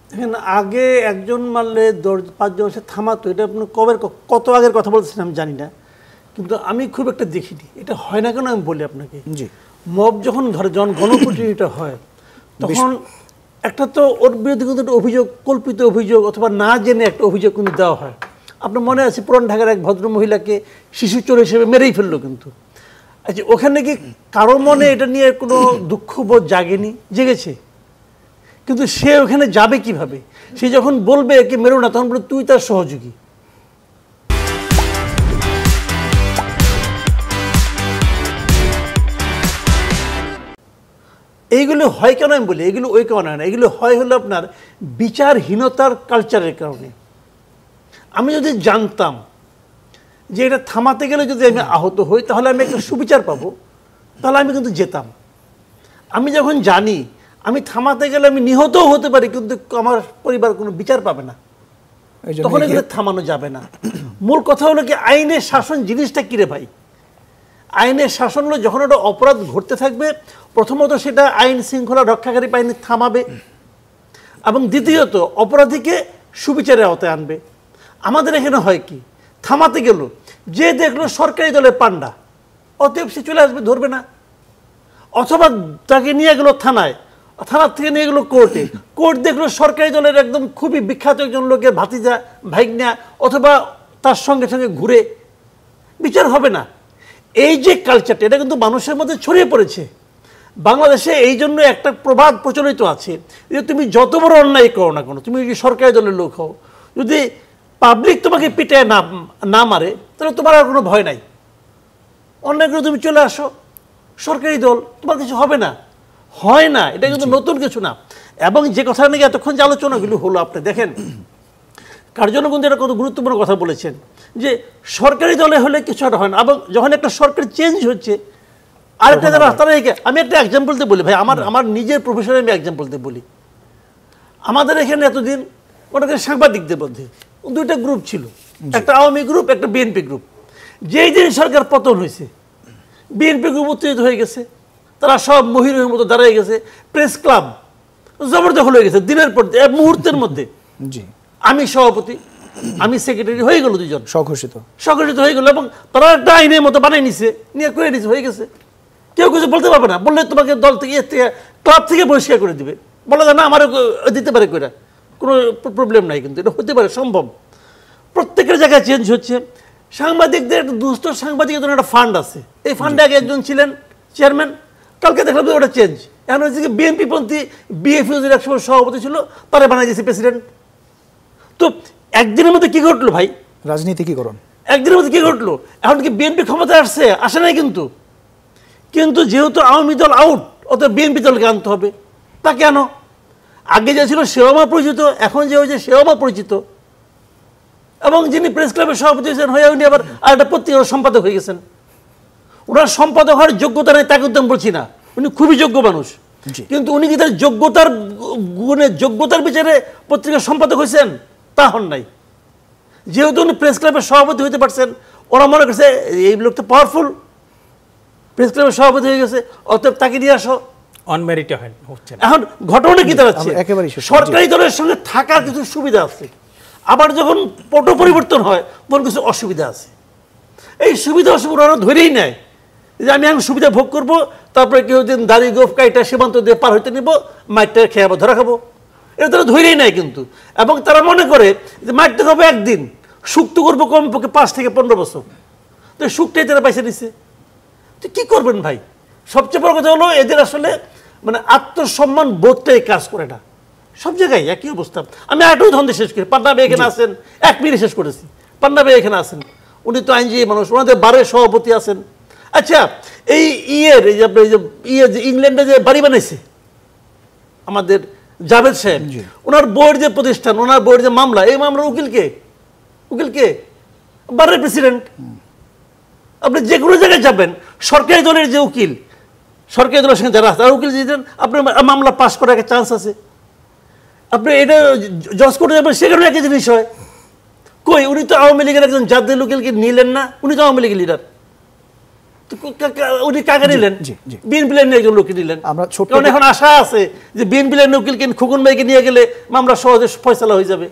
দেখেন আগে একজন মারলে 5 জন সে থামাতো, এটা আপনি কত আগের কথা বলতেছেন আমি জানি না, কিন্তু আমি খুব একটা দেখিনি। এটা হয় না কেন আমি বলি আপনাকে। মব যখন গণপ্রতিনিধিটা হয় তখন একটা তো ওর বিরুদ্ধে কিন্তু একটা অভিযোগ, কল্পিত অভিযোগ অথবা না জেনে একটা অভিযোগ কিন্তু দেওয়া হয়। আপনার মনে আছে পুরান ঢাকার এক ভদ্র মহিলাকে শিশু চোর হিসেবে মেরেই ফেললো, কিন্তু আচ্ছা ওখানে কি কারো মনে এটা নিয়ে কোনো দুঃখবোধ জাগেনি? জেগেছে। কিন্তু সে ওখানে যাবে কিভাবে? সে যখন বলবে একে মেরো না, তখন বলে তুই তার সহযোগী। এইগুলো হয় কেন আমি বলি, এগুলো ওই কারণে হয় না, এগুলো হয় হলো আপনার বিচারহীনতার কালচারের কারণে। আমি যদি জানতাম যে এটা থামাতে গেলে যদি আমি আহত হই তাহলে আমি একটা সুবিচার পাবো, তাহলে আমি কিন্তু যেতাম। আমি যখন জানি আমি থামাতে গেলে আমি নিহতও হতে পারি কিন্তু আমার পরিবার কোনো বিচার পাবে না, তখন এগুলো থামানো যাবে না। মূল কথা হলো কি, আইনের শাসন জিনিসটা কিরে ভাই? আইনের শাসন হলো যখন একটা অপরাধ ঘটতে থাকবে, প্রথমত সেটা আইন শৃঙ্খলা রক্ষাকারী বাহিনী থামাবে এবং দ্বিতীয়ত অপরাধীকে সুবিচারের আওতায় আনবে। আমাদের এখানে হয় কি, থামাতে গেল যে দেখলো সরকারি দলের পান্ডা, অতএব সে চলে আসবে, ধরবে না। অথবা তাকে নিয়ে গেলো থানায়, থানার থেকে নিয়ে গেলো কোর্টে, কোর্ট দেখলো সরকারি দলের একদম খুবই বিখ্যাত একজন লোকের ভাতিজা, ভাইগনা অথবা তার সঙ্গে সঙ্গে ঘুরে, বিচার হবে না। এই যে কালচারটা, এটা কিন্তু মানুষের মধ্যে ছড়িয়ে পড়েছে। বাংলাদেশে এই জন্য একটা প্রবাদ প্রচলিত আছে যে তুমি যত বড় অন্যায় করো না কেন, তুমি যদি সরকারি দলের লোক হও, যদি পাবলিক তোমাকে পিটায় না মারে তাহলে তোমার আর কোনো ভয় নাই। অন্যায় করে তুমি চলে আসো, সরকারি দল, তোমার কিছু হবে না। হয় না, এটা কিন্তু নতুন কিছু না। এবং যে কথা নাকি এতক্ষণ যে আলোচনাগুলো হলো, আপনি দেখেন কার্জন কিন্তু এটা কত গুরুত্বপূর্ণ কথা বলেছেন যে সরকারি দলে হলে কিছু একটা হয় না, এবং যখন একটা সরকার চেঞ্জ হচ্ছে আরেকটা যারা তারা, আমি একটা এক্সাম্পল দিয়ে বলি ভাই, আমার নিজের প্রফেশনে আমি এক্সাম্পল দিয়ে বলি। আমাদের এখানে এতদিন ওটাকে সাংবাদিকদের মধ্যে দুইটা গ্রুপ ছিল, একটা আওয়ামী গ্রুপ, একটা বিএনপি গ্রুপ। যেই দিন সরকার পতন হয়েছে বিএনপি গ্রুপ উত্তেজিত হয়ে গেছে, তারা সব মহিরুহের মতো দাঁড়িয়ে গেছে, প্রেস ক্লাব জবরদখল হয়ে গেছে দিনের পর এক মুহূর্তের মধ্যে। আমি সভাপতি, আমি সেক্রেটারি হয়ে গেল, দুজন স্বঘোষিত হয়ে গেল, এবং তারা একটা আইনের মতো বানিয়ে নিছে, নিয়ে করে নিছে, হয়ে গেছে। কেউ কিছু বলতে পারবে না, বললে তোমাকে দল থেকে ক্লাব থেকে বহিষ্কার করে দিবে, বলা যায় না আমার দিতে পারে করে, কোনো প্রবলেম নাই। কিন্তু এটা হতে পারে, সম্ভব। প্রত্যেকের জায়গায় চেঞ্জ হচ্ছে। সাংবাদিকদের একটা দুস্থ সাংবাদিকের জন্য একটা ফান্ড আছে, এই ফান্ডে আগে একজন ছিলেন চেয়ারম্যান, কালকে দেখলাম ওটা চেঞ্জ। এখন হচ্ছে কি বিএনপি পন্থী বিএফইউর একসময় সভাপতি ছিল, তারা বানাই দিয়েছে প্রেসিডেন্ট। তো একদিনের মধ্যে কি ঘটলো ভাই? রাজনীতিকরণ। একদিনের মধ্যে কি ঘটলো? এখন কি বিএনপি ক্ষমতায় আসছে? আসে নাই কিন্তু। কিন্তু যেহেতু আওয়ামী দল আউট, অতএব বিএনপি দলকে আনতে হবে। তা কেন? আগে যে ছিল সেও আমার পরিচিত, এখন যে হয়েছে সেও আমার পরিচিত, এবং যিনি প্রেস ক্লাবের সভাপতি হয়েছেন হয়ে উনি আবার আরেকটা পত্রিকার সম্পাদক হয়ে গেছেন। ওনার সম্পাদক হওয়ার যোগ্যতা নেই তাকে তো আমি বলছি না, উনি খুবই যোগ্য মানুষ, কিন্তু উনি কি তার যোগ্যতার গুণে যোগ্যতার বিচারে পত্রিকার সম্পাদক হয়েছেন? তা হন নাই। যেহেতু উনি প্রেস ক্লাবের সভাপতি হইতে পারছেন, ওরা মনে করছে এই লোক তো পাওয়ারফুল, প্রেস ক্লাবের সভাপতি হয়ে গেছে, অতএব তাকে নিয়ে আসো। অনমেরিটে হচ্ছে। এখন ঘটনা কি দাঁড়াচ্ছে? সরকারি দলের সঙ্গে থাকার কিছু সুবিধা আছে, আবার যখন পট পরিবর্তন হয় তখন কিছু অসুবিধা আছে। এই সুবিধা অসুবিধা ওরা ধরেই নেয় যে আমি এখন সুবিধা ভোগ করবো, তারপরে কেউ দিন দাড়ি গোফ কাইটা সীমান্ত দিয়ে পার হইতে নিব, মাইটটা খেয়ে আবার ধরা খাবো, এটা তারা ধরেই নেয় কিন্তু। এবং তারা মনে করে যে মাইটটা খাবো একদিন, সুখ তো করবো কমপক্ষে 5 থেকে 15 বছর, তো সুখটাই তারা পয়সা নিচ্ছে। তো কী করবেন ভাই? সবচেয়ে বড় কথা হলো এদের আসলে মানে আত্মসম্মান বোধটাই কাজ করে না, সব জায়গায় একই অবস্থা। আমি আরেকটু ধন্দে শেষ করি, পান্না ভাই এখানে আসেন, 1 মিনিট শেষ করেছি। পান্না ভাই এখানে আসেন, উনি তো আইনজীবী মানুষ, ওনাদের বারের সভাপতি আছেন। আচ্ছা, এই যে ইংল্যান্ডে যে বাড়ি বানাইছে আমাদের জাভেদ সাহেব, ওনার বইয়ের যে প্রতিষ্ঠান, ওনার বইয়ের যে মামলা, এই মামলার উকিলকে বারের প্রেসিডেন্ট। আপনি যে কোনো জায়গায় যাবেন, সরকারি দলের যে উকিল, সরকারি দলের সঙ্গে যারা তারা উকিল দিতেন, আপনার মামলা পাস করার একটা চান্স আছে। আপনি এটা জজ করতে যাবেন, সেখানে একই জিনিস হয়। কই, উনি তো আওয়ামী লীগের একজন জাতীয় উকিলকে নিলেন না, উনি তো আওয়ামী লীগের লিডার। তো উনি কাকে নিলেন? জি, জি। বিএনপি লাইনে একজন লোককে নিলেন। আমরা ছোট্ট কারণ এখন আশা আছে যে বিএনপি লাইনের উকিলকে খোকন ভাইকে নিয়ে গেলে মামলা সহজে ফয়সালা হয়ে যাবে।